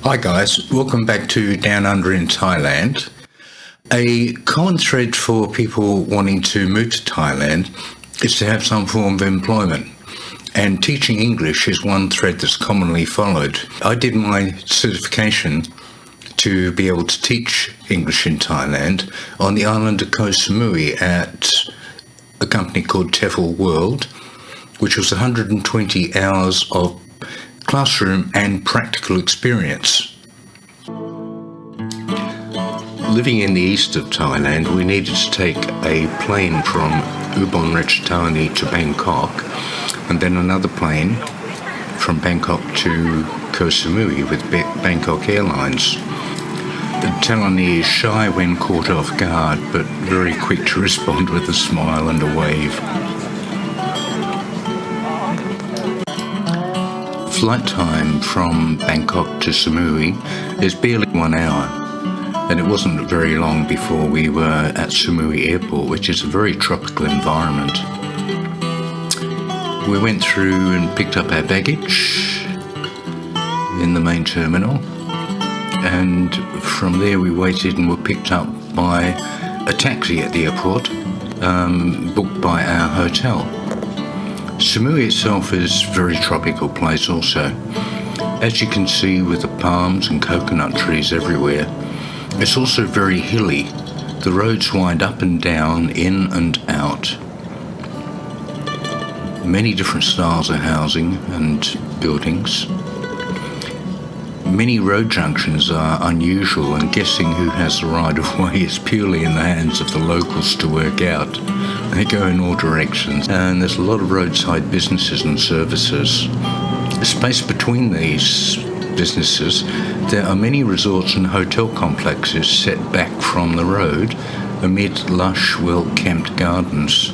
Hi guys, welcome back to Down Under in Thailand. A common thread for people wanting to move to Thailand is to have some form of employment, and teaching English is one thread that's commonly followed. I did my certification to be able to teach English in Thailand on the island of Koh Samui at a company called TEFL World, which was 120 hours of classroom and practical experience. Living in the east of Thailand, we needed to take a plane from Ubon Ratchatani to Bangkok, and then another plane from Bangkok to Koh Samui with Bangkok Airlines. Thalinee is shy when caught off guard, but very quick to respond with a smile and a wave. Flight time from Bangkok to Samui is barely 1 hour, and it wasn't very long before we were at Samui Airport, which is a very tropical environment. We went through and picked up our baggage in the main terminal, and from there we waited and were picked up by a taxi at the airport, booked by our hotel. Samui itself is a very tropical place also. As you can see with the palms and coconut trees everywhere, it's also very hilly. The roads wind up and down, in and out. Many different styles of housing and buildings. Many road junctions are unusual, and guessing who has the right of way is purely in the hands of the locals to work out. They go in all directions, and there's a lot of roadside businesses and services. Spaced between these businesses, there are many resorts and hotel complexes set back from the road amid lush, well-kept gardens.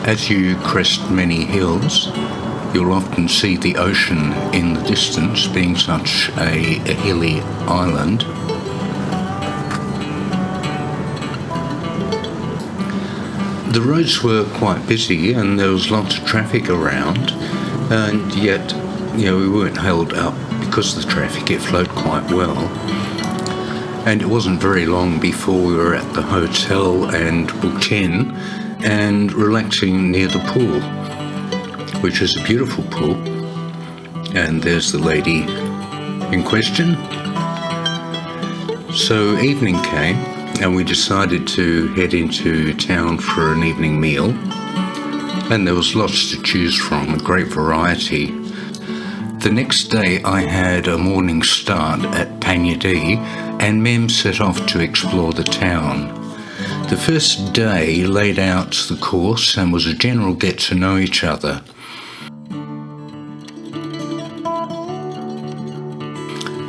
As you crest many hills, you'll often see the ocean in the distance, being such a hilly island. The roads were quite busy and there was lots of traffic around, and yet, we weren't held up because of the traffic. It flowed quite well. And it wasn't very long before we were at the hotel and booked in and relaxing near the pool, which is a beautiful pool. And there's the lady in question. So evening came and we decided to head into town for an evening meal. And there was lots to choose from, a great variety. The next day I had a morning start at Panyadee, and Mem set off to explore the town. The first day laid out the course and was a general get to know each other.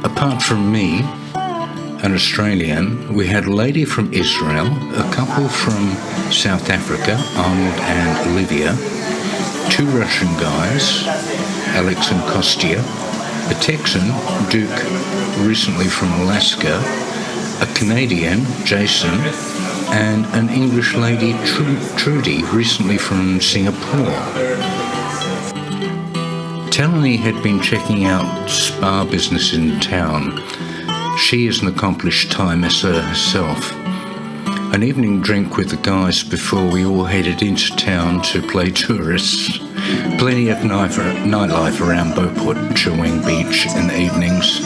Apart from me, an Australian, we had a lady from Israel, a couple from South Africa, Arnold and Olivia, 2 Russian guys, Alex and Kostya, a Texan, Duke, recently from Alaska, a Canadian, Jason, and an English lady, Trudy, recently from Singapore. Thalinee had been checking out spa business in town. She is an accomplished Thai masseur herself. An evening drink with the guys before we all headed into town to play tourists. Plenty of nightlife around Beauport and Chaweng Beach in the evenings.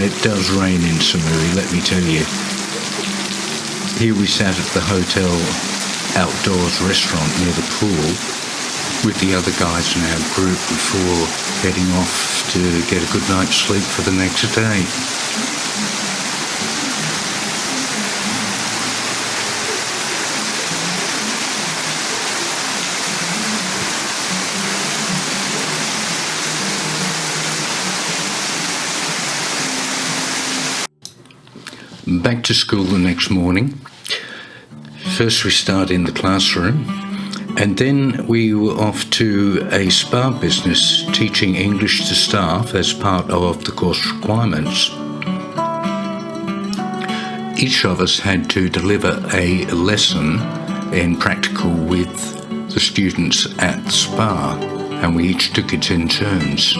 It does rain in Samui, let me tell you. Here we sat at the hotel outdoors restaurant near the pool, with the other guys in our group before heading off to get a good night's sleep for the next day. Back to school the next morning. First we start in the classroom, and then we were off to a spa business teaching English to staff as part of the course requirements. Each of us had to deliver a lesson in practical with the students at the spa, and we each took it in turns.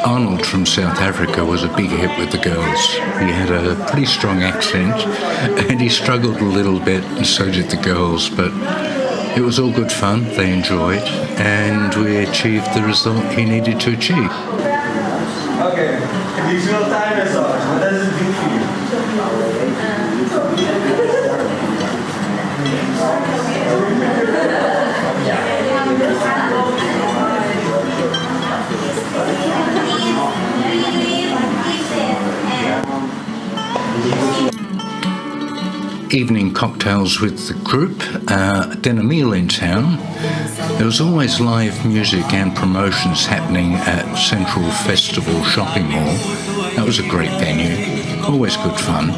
Arnold from South Africa was a big hit with the girls. He had a pretty strong accent and he struggled a little bit, and so did the girls, but it was all good fun. They enjoyed, and we achieved the result he needed to achieve. Okay, if you feel Thai massage, what does it do for you? Evening cocktails with the group, then a meal in town. There was always live music and promotions happening at Central Festival Shopping Mall. That was a great venue, always good fun.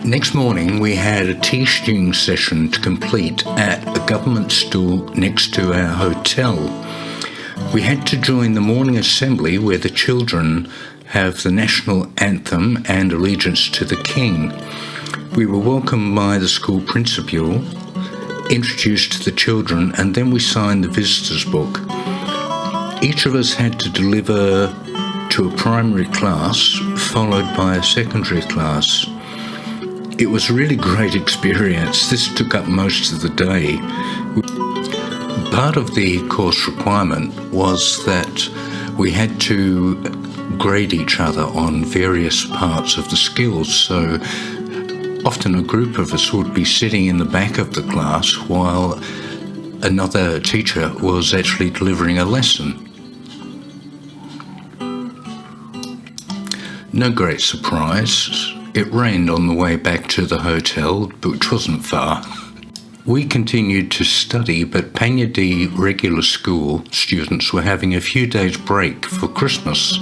Next morning, we had a tea stewing session to complete at a government stool next to our hotel. We had to join the morning assembly where the children have the national anthem and allegiance to the King. We were welcomed by the school principal, introduced to the children, and then we signed the visitors book. Each of us had to deliver to a primary class, followed by a secondary class. It was a really great experience. This took up most of the day. Part of the course requirement was that we had to grade each other on various parts of the skills. So often a group of us would be sitting in the back of the class while another teacher was actually delivering a lesson. No great surprise. It rained on the way back to the hotel, which wasn't far. We continued to study, but Panyadee regular school students were having a few days break for Christmas.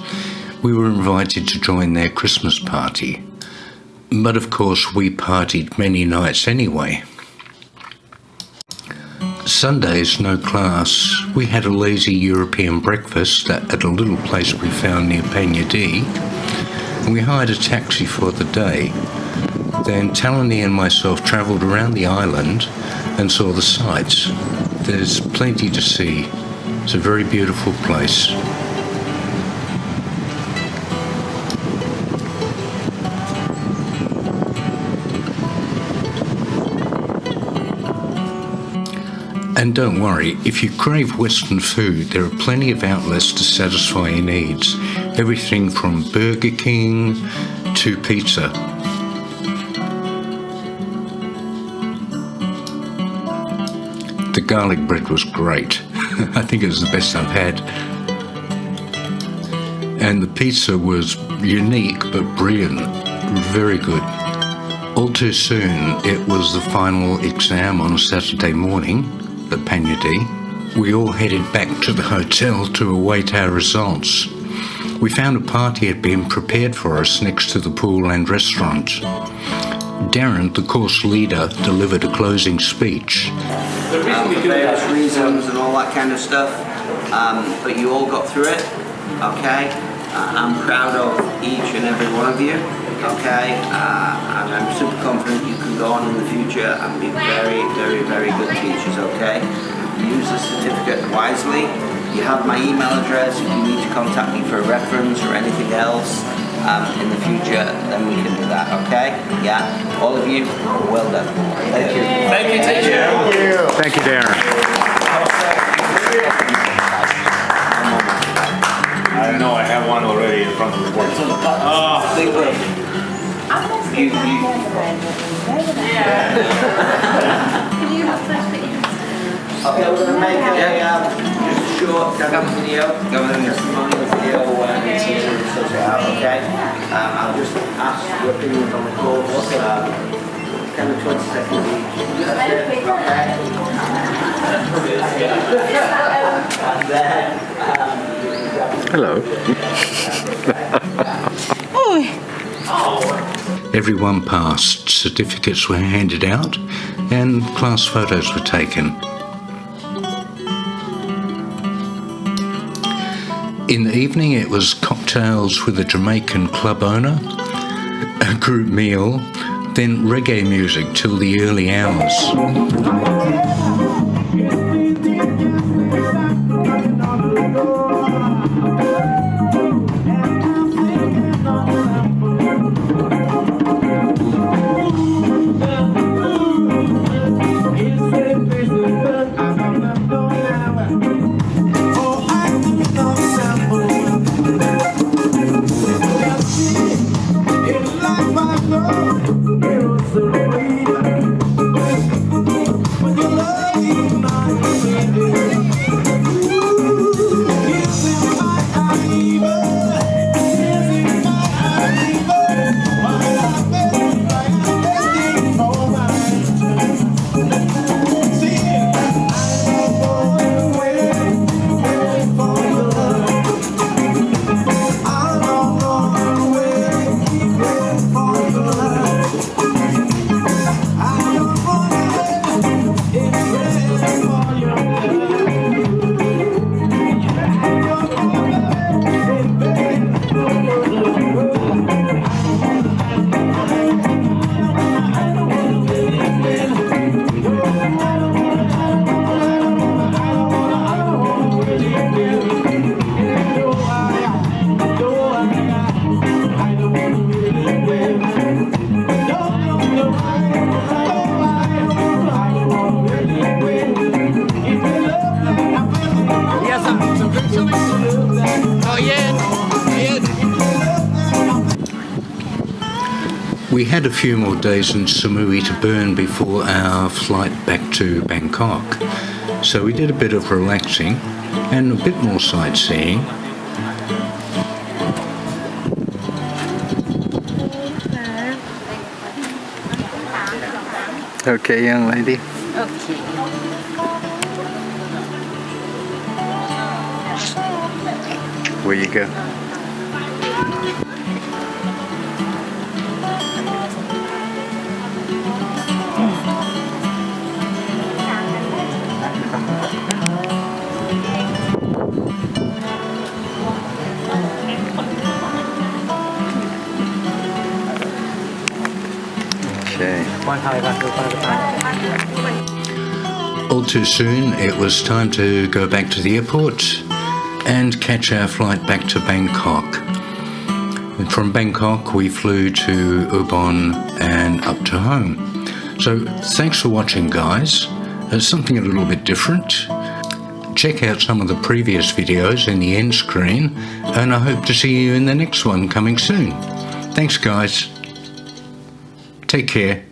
We were invited to join their Christmas party. But of course, we partied many nights anyway. Sundays, no class. We had a lazy European breakfast at a little place we found near Panyadee. We hired a taxi for the day. Then Thalinee and myself travelled around the island and saw the sights. There's plenty to see. It's a very beautiful place. And don't worry, if you crave Western food, there are plenty of outlets to satisfy your needs. Everything from Burger King to pizza. The garlic bread was great. I think it was the best I've had. And the pizza was unique but brilliant. Very good. All too soon, it was the final exam on a Saturday morning at Panyadee. We all headed back to the hotel to await our results. we found a party had been prepared for us next to the pool and restaurant. Darren, the course leader, delivered a closing speech. For various reasons and all that kind of stuff, but you all got through it, okay? I'm proud of each and every one of you, okay? And I'm super confident you can go on in the future and be very, very, very good teachers, okay? Use the certificate wisely. You have my email address if you need to contact me for a reference or anything else in the future, then we can do that, okay? Yeah, all of you, well done. Thank you. Thank you, teacher. Thank you. Thank you, Darren. I know I have one already in front of the board. Okay, we're going to make just a short video, going testimonial video when it's here to suss it out, okay? I'll just ask your opinions on the course, kind of 20 seconds each. Okay? And then, Hello. Everyone passed, certificates were handed out, and class photos were taken. In the evening it was cocktails with a Jamaican club owner, a group meal, then reggae music till the early hours. We had a few more days in Samui to burn before our flight back to Bangkok, so we did a bit of relaxing and a bit more sightseeing. Okay, young lady. Okay. Where you go? Okay. All too soon, it was time to go back to the airport and catch our flight back to Bangkok. And from Bangkok, we flew to Ubon and up to home. So thanks for watching, guys. It's something a little bit different. Check out some of the previous videos in the end screen, and I hope to see you in the next one coming soon. Thanks, guys. Take care.